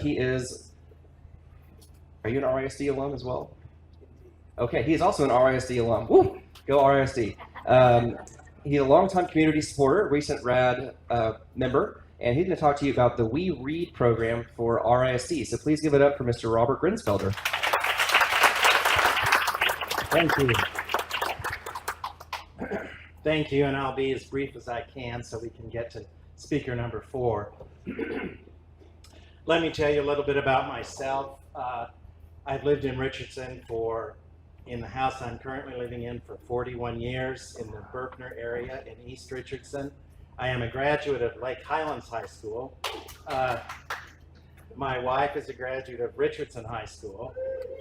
He is, are you an RISD alum as well? Okay, he is also an RISD alum. Woo! Go RISD. He's a longtime community supporter, recent RAD member, and he's going to talk to you about the We Read program for RISD. So please give it up for Mr. Robert Grinsfelder. Thank you. Thank you, and I'll be as brief as I can so we can get to speaker number 4. Let me tell you a little bit about myself. I've lived in Richardson in the house I'm currently living in for 41 years in the Berkner area in East Richardson. I am a graduate of Lake Highlands High School. My wife is a graduate of Richardson High School,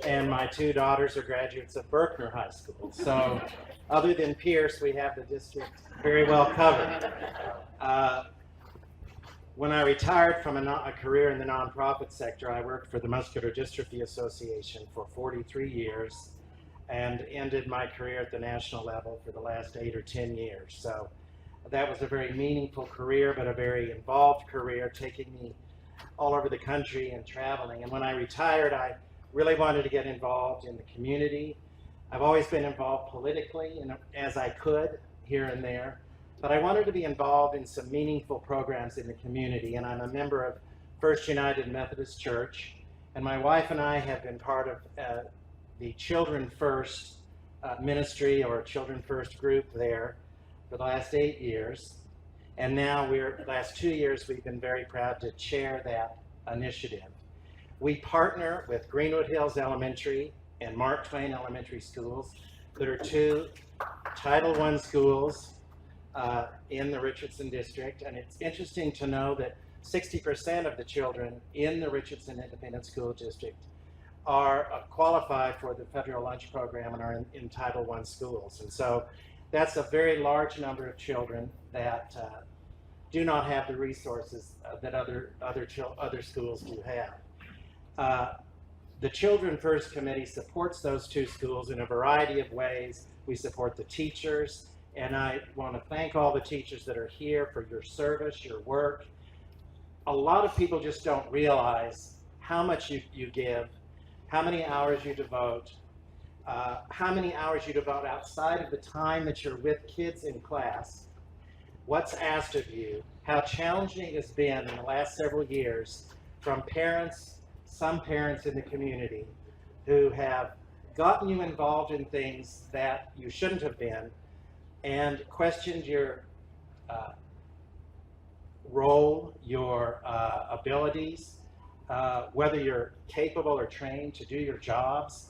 and my 2 daughters are graduates of Berkner High School. So other than Pierce, we have the district very well covered. When I retired from a career in the nonprofit sector, I worked for the Muscular Dystrophy Association for 43 years and ended my career at the national level for the last 8 or 10 years. So that was a very meaningful career, but a very involved career, taking me all over the country and traveling. And when I retired, I really wanted to get involved in the community. I've always been involved politically as I could here and there, but I wanted to be involved in some meaningful programs in the community. And I'm a member of First United Methodist Church, and my wife and I have been part of the Children First ministry, or Children First group there for the last 8 years. And now the last 2 years, we've been very proud to chair that initiative. We partner with Greenwood Hills Elementary and Mark Twain Elementary Schools that are 2 Title I schools in the Richardson district. And it's interesting to know that 60% of the children in the Richardson Independent School District are qualified for the federal lunch program and are in Title I schools. And so that's a very large number of children that do not have the resources that other schools do have. The Children First Committee supports those 2 schools in a variety of ways. We support the teachers, and I want to thank all the teachers that are here for your service, your work. A lot of people just don't realize how much you give, how many hours you devote, how many hours you devote outside of the time that you're with kids in class, what's asked of you, how challenging it has been in the last several years from parents, some parents in the community who have gotten you involved in things that you shouldn't have been and questioned your role, your abilities, whether you're capable or trained to do your jobs.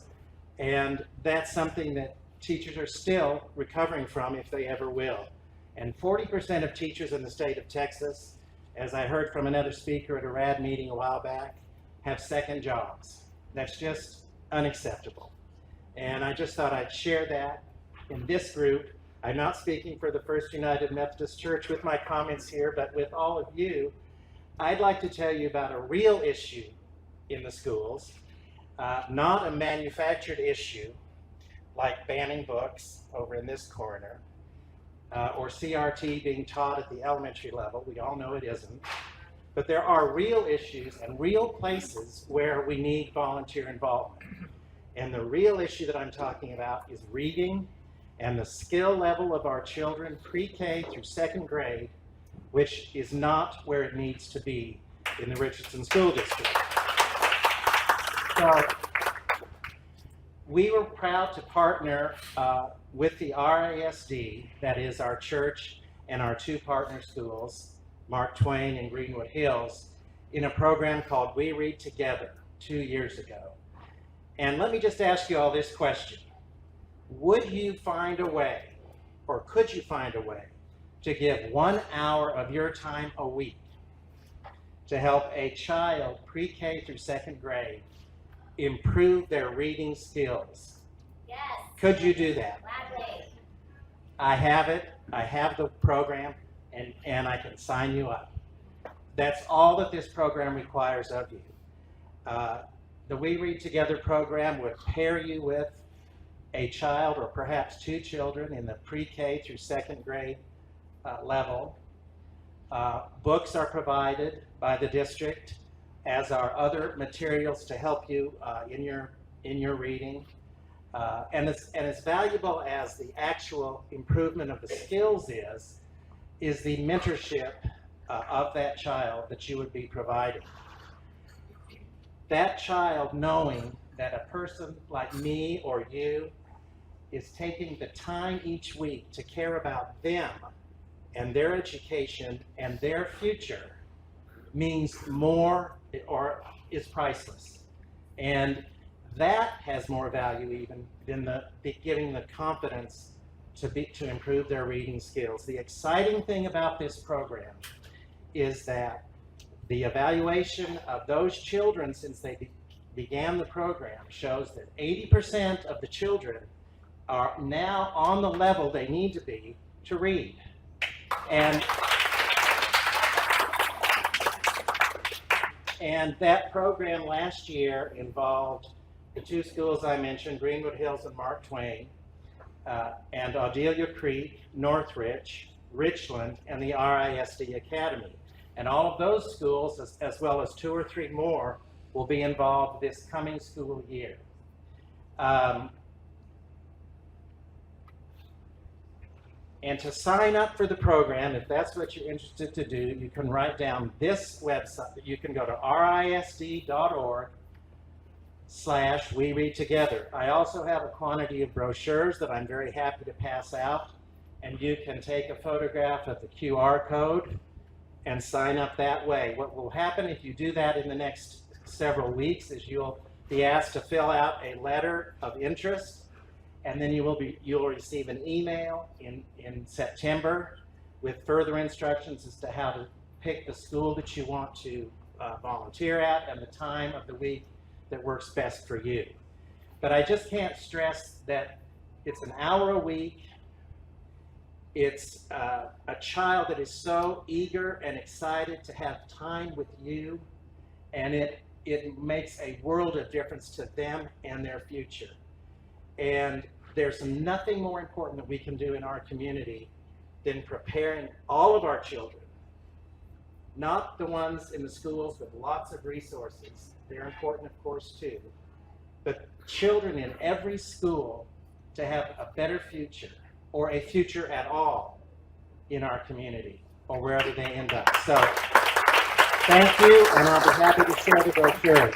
And that's something that teachers are still recovering from, if they ever will. And 40% of teachers in the state of Texas, as I heard from another speaker at a RAD meeting a while back, have second jobs. That's just unacceptable. And I just thought I'd share that in this group. I'm not speaking for the First United Methodist Church with my comments here, but with all of you, I'd like to tell you about a real issue in the schools, not a manufactured issue like banning books over in this corner, or CRT being taught at the elementary level. We all know it isn't. But there are real issues and real places where we need volunteer involvement. And the real issue that I'm talking about is reading and the skill level of our children pre-K through 2nd grade, which is not where it needs to be in the Richardson School District. So we were proud to partner with the RASD, that is our church and our 2 partner schools, Mark Twain and Greenwood Hills, in a program called We Read Together 2 years ago. And let me just ask you all this question. Would you find a way, or could you find a way, to give 1 hour of your time a week to help a child pre-K through 2nd grade improve their reading skills? Yes. Could you do that? Gladly. I have it. I have the program, and I can sign you up. That's all that this program requires of you. The We Read Together program would pair you with a child or perhaps 2 children in the pre-K through 2nd grade level. Books are provided by the district. as are other materials to help you in your reading. And as valuable as the actual improvement of the skills is the mentorship of that child that you would be providing. That child knowing that a person like me or you is taking the time each week to care about them and their education and their future means more or is priceless. And that has more value even than giving the confidence to improve their reading skills. The exciting thing about this program is that the evaluation of those children since they began the program shows that 80% of the children are now on the level they need to be to read. And that program last year involved the two schools I mentioned, Greenwood Hills and Mark Twain, and Audelia Creek, Northridge, Richland, and the RISD Academy. And all of those schools, as well as 2 or 3 more, will be involved this coming school year. And to sign up for the program, if that's what you're interested to do, you can write down this website. You can go to risd.org/WeReadTogether. I also have a quantity of brochures that I'm very happy to pass out, and you can take a photograph of the QR code and sign up that way. What will happen if you do that in the next several weeks is you'll be asked to fill out a letter of interest, and then you'll receive an email in September with further instructions as to how to pick the school that you want to volunteer at and the time of the week that works best for you. But I just can't stress that it's an hour a week. It's a child that is so eager and excited to have time with you, and it makes a world of difference to them and their future. And there's nothing more important that we can do in our community than preparing all of our children, not the ones in the schools with lots of resources. They're important, of course, too, but children in every school to have a better future, or a future at all in our community, or wherever they end up. So thank you, and I'll be happy to share the brochures.